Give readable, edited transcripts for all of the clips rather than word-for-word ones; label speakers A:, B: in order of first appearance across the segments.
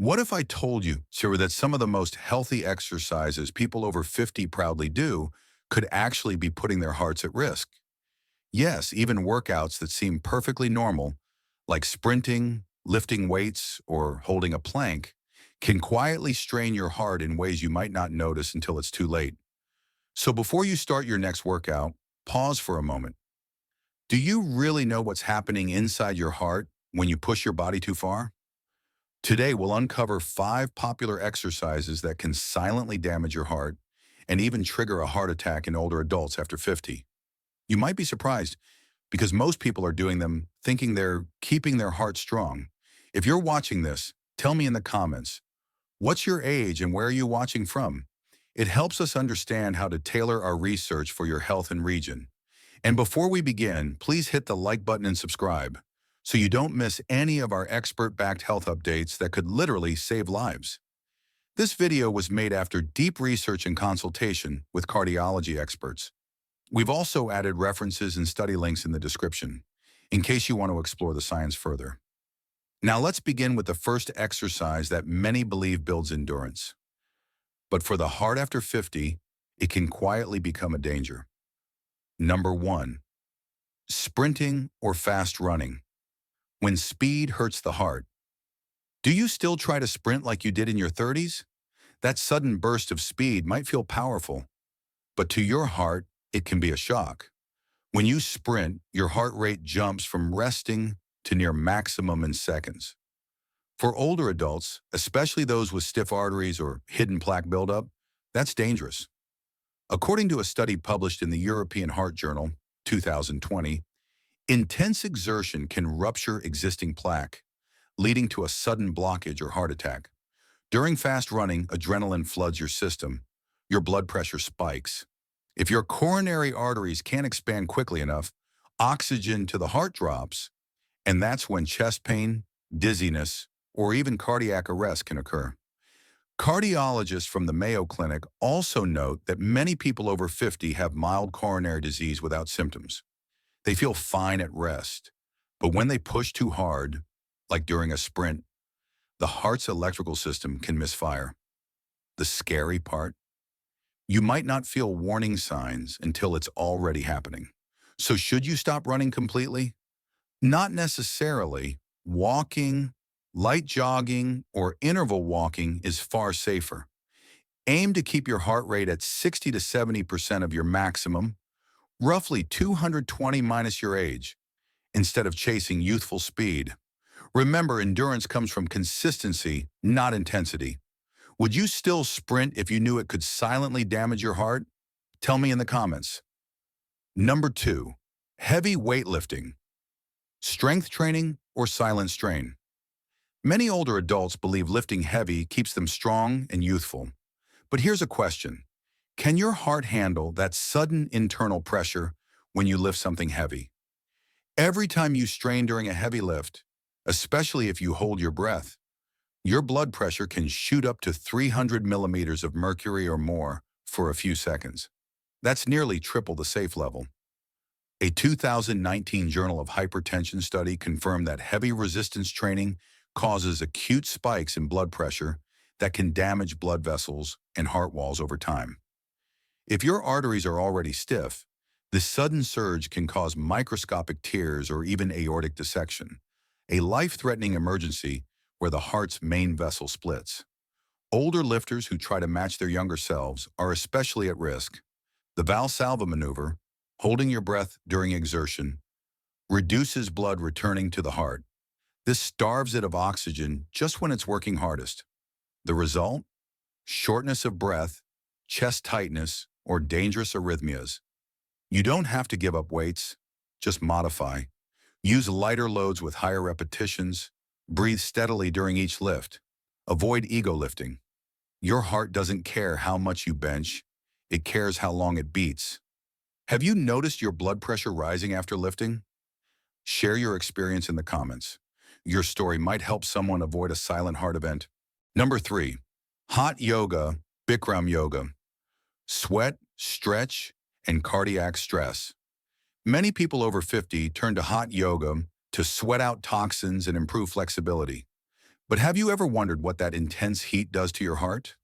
A: What if I told you, Sarah, that some of the most healthy exercises people over 50 proudly do could actually be putting their hearts at risk? Yes, even workouts that seem perfectly normal, like sprinting, lifting weights, or holding a plank, can quietly strain your heart in ways you might not notice until it's too late. So before you start your next workout, pause for a moment. Do you really know what's happening inside your heart when you push your body too far? Today, we'll uncover 5 popular exercises that can silently damage your heart and even trigger a heart attack in older adults after 50. You might be surprised because most people are doing them thinking they're keeping their heart strong. If you're watching this, tell me in the comments, what's your age and where are you watching from? It helps us understand how to tailor our research for your health and region. And before we begin, please hit the like button and subscribe so you don't miss any of our expert-backed health updates that could literally save lives. This video was made after deep research and consultation with cardiology experts. We've also added references and study links in the description, in case you want to explore the science further. Now let's begin with the first exercise that many believe builds endurance. But for the heart after 50, it can quietly become a danger. Number 1. Sprinting or fast running. When speed hurts the heart. Do you still try to sprint like you did in your 30s? That sudden burst of speed might feel powerful, but to your heart, it can be a shock. When you sprint, your heart rate jumps from resting to near maximum in seconds. For older adults, especially those with stiff arteries or hidden plaque buildup, that's dangerous. According to a study published in the European Heart Journal, 2020, intense exertion can rupture existing plaque, leading to a sudden blockage or heart attack. During fast running, adrenaline floods your system. Your blood pressure spikes. If your coronary arteries can't expand quickly enough, oxygen to the heart drops, and that's when chest pain, dizziness, or even cardiac arrest can occur. Cardiologists from the Mayo Clinic also note that many people over 50 have mild coronary disease without symptoms. They feel fine at rest, but when they push too hard, like during a sprint, the heart's electrical system can misfire. The scary part? You might not feel warning signs until it's already happening. So should you stop running completely? Not necessarily. Walking, light jogging, or interval walking is far safer. Aim to keep your heart rate at 60 to 70% of your maximum, roughly 220 minus your age, instead of chasing youthful speed. Remember, endurance comes from consistency, not intensity. Would you still sprint if you knew it could silently damage your heart? Tell me in the comments. Number 2, heavy weightlifting. Strength training or silent strain. Many older adults believe lifting heavy keeps them strong and youthful. But here's a question. Can your heart handle that sudden internal pressure when you lift something heavy? Every time you strain during a heavy lift, especially if you hold your breath, your blood pressure can shoot up to 300 millimeters of mercury or more for a few seconds. That's nearly triple the safe level. A 2019 Journal of Hypertension study confirmed that heavy resistance training causes acute spikes in blood pressure that can damage blood vessels and heart walls over time. If your arteries are already stiff, this sudden surge can cause microscopic tears or even aortic dissection, a life-threatening emergency where the heart's main vessel splits. Older lifters who try to match their younger selves are especially at risk. The Valsalva maneuver, holding your breath during exertion, reduces blood returning to the heart. This starves it of oxygen just when it's working hardest. The result? Shortness of breath, chest tightness, or dangerous arrhythmias. You don't have to give up weights, just modify. Use lighter loads with higher repetitions. Breathe steadily during each lift. Avoid ego lifting. Your heart doesn't care how much you bench, it cares how long it beats. Have you noticed your blood pressure rising after lifting? Share your experience in the comments. Your story might help someone avoid a silent heart event. Number 3, hot yoga, Bikram yoga. Sweat, stretch, and cardiac stress. Many people over 50 turn to hot yoga to sweat out toxins and improve flexibility. But have you ever wondered what that intense heat does to your heart?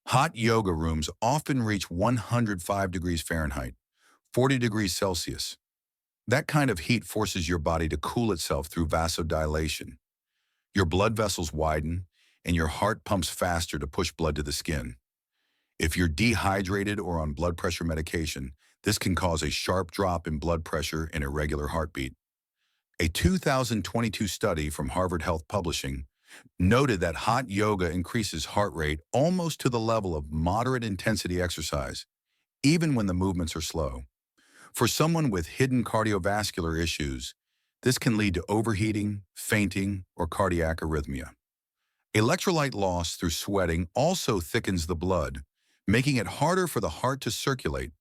A: Hot yoga rooms often reach 105 degrees Fahrenheit, 40 degrees Celsius. That kind of heat forces your body to cool itself through vasodilation. Your blood vessels widen, and your heart pumps faster to push blood to the skin. If you're dehydrated or on blood pressure medication, this can cause a sharp drop in blood pressure and irregular heartbeat. A 2022 study from Harvard Health Publishing noted that hot yoga increases heart rate almost to the level of moderate intensity exercise, even when the movements are slow. For someone with hidden cardiovascular issues, this can lead to overheating, fainting, or cardiac arrhythmia. Electrolyte loss through sweating also thickens the blood, making it harder for the heart to circulate.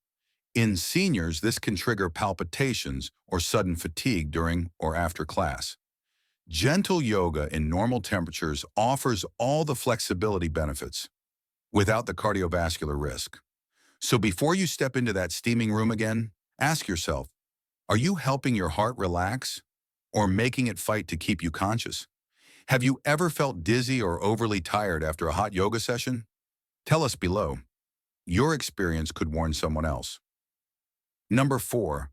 A: In seniors, this can trigger palpitations or sudden fatigue during or after class. Gentle yoga in normal temperatures offers all the flexibility benefits without the cardiovascular risk. So before you step into that steaming room again, ask yourself, are you helping your heart relax or making it fight to keep you conscious? Have you ever felt dizzy or overly tired after a hot yoga session? Tell us below. Your experience could warn someone else. Number 4,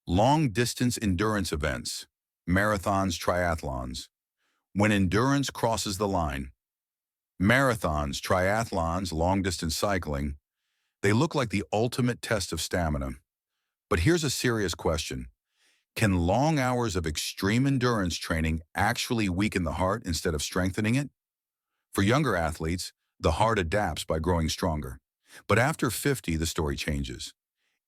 A: long-distance endurance events, marathons, triathlons. When endurance crosses the line, marathons, triathlons, long-distance cycling, they look like the ultimate test of stamina. But here's a serious question. Can long hours of extreme endurance training actually weaken the heart instead of strengthening it? For younger athletes, the heart adapts by growing stronger. But after 50, the story changes.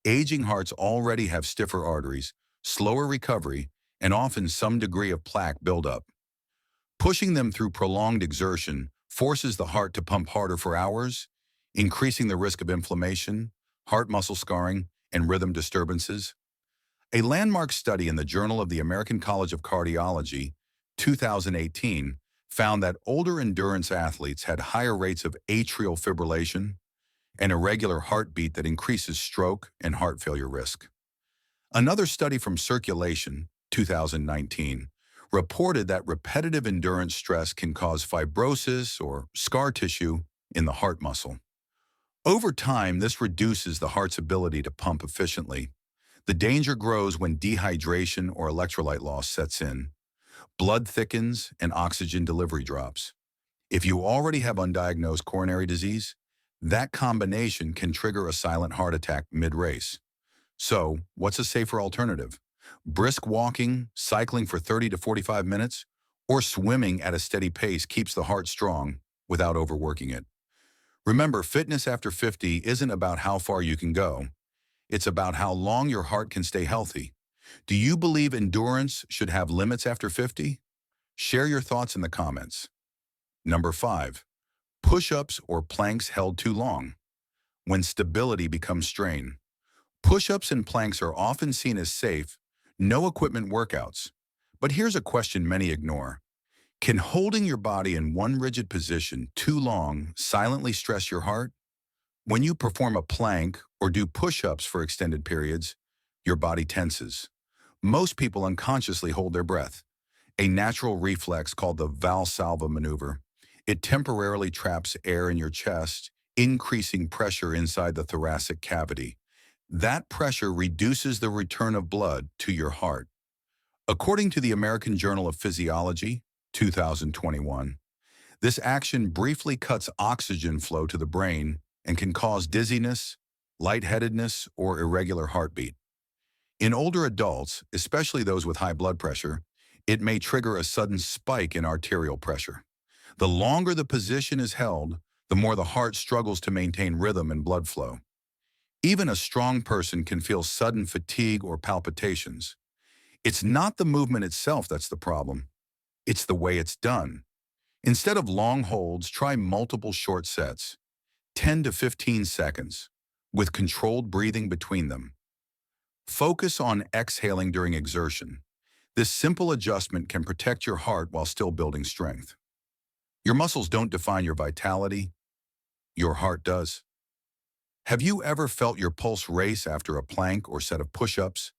A: Aging hearts already have stiffer arteries, slower recovery, and often some degree of plaque buildup. Pushing them through prolonged exertion forces the heart to pump harder for hours, increasing the risk of inflammation, heart muscle scarring, and rhythm disturbances. A landmark study in the Journal of the American College of Cardiology, 2018, found that older endurance athletes had higher rates of atrial fibrillation, an irregular heartbeat that increases stroke and heart failure risk. Another study from Circulation, 2019, reported that repetitive endurance stress can cause fibrosis or scar tissue in the heart muscle. Over time, this reduces the heart's ability to pump efficiently. The danger grows when dehydration or electrolyte loss sets in. Blood thickens and oxygen delivery drops. If you already have undiagnosed coronary disease, that combination can trigger a silent heart attack mid-race. So, what's a safer alternative? Brisk walking, cycling for 30 to 45 minutes, or swimming at a steady pace keeps the heart strong without overworking it. Remember, fitness after 50 isn't about how far you can go. It's about how long your heart can stay healthy. Do you believe endurance should have limits after 50? Share your thoughts in the comments. Number 5, push-ups or planks held too long. When stability becomes strain. Push-ups and planks are often seen as safe, no-equipment workouts. But here's a question many ignore. Can holding your body in one rigid position too long silently stress your heart? When you perform a plank or do push-ups for extended periods, your body tenses. Most people unconsciously hold their breath, a natural reflex called the Valsalva maneuver. It temporarily traps air in your chest, increasing pressure inside the thoracic cavity. That pressure reduces the return of blood to your heart. According to the American Journal of Physiology, 2021, this action briefly cuts oxygen flow to the brain and can cause dizziness, lightheadedness, or irregular heartbeat. In older adults, especially those with high blood pressure, it may trigger a sudden spike in arterial pressure. The longer the position is held, the more the heart struggles to maintain rhythm and blood flow. Even a strong person can feel sudden fatigue or palpitations. It's not the movement itself that's the problem. It's the way it's done. Instead of long holds, try multiple short sets, 10 to 15 seconds, with controlled breathing between them. Focus on exhaling during exertion. This simple adjustment can protect your heart while still building strength. Your muscles don't define your vitality, your heart does. Have you ever felt your pulse race after a plank or set of push-ups?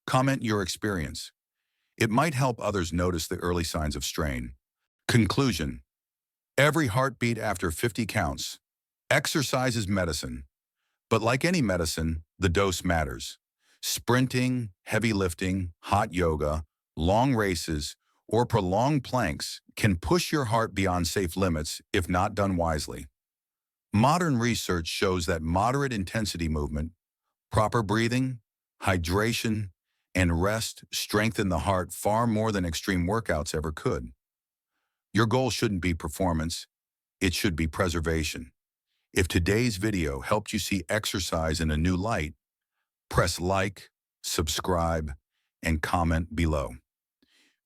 A: Comment your experience. It might help others notice the early signs of strain. Conclusion: every heartbeat after 50 counts. Exercise is medicine, but like any medicine, the dose matters. Sprinting, heavy lifting, hot yoga, long races, or prolonged planks can push your heart beyond safe limits if not done wisely. Modern research shows that moderate intensity movement, proper breathing, hydration, and rest strengthen the heart far more than extreme workouts ever could. Your goal shouldn't be performance, it should be preservation. If today's video helped you see exercise in a new light, press like, subscribe, and comment below.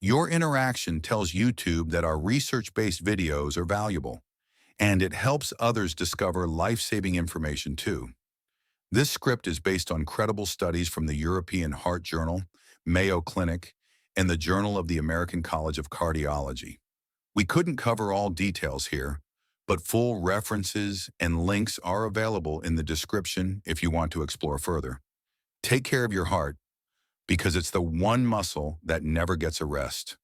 A: Your interaction tells YouTube that our research-based videos are valuable, and it helps others discover life-saving information too. This script is based on credible studies from the European Heart Journal, Mayo Clinic, and the Journal of the American College of Cardiology. We couldn't cover all details here, but full references and links are available in the description if you want to explore further. Take care of your heart, because it's the one muscle that never gets a rest.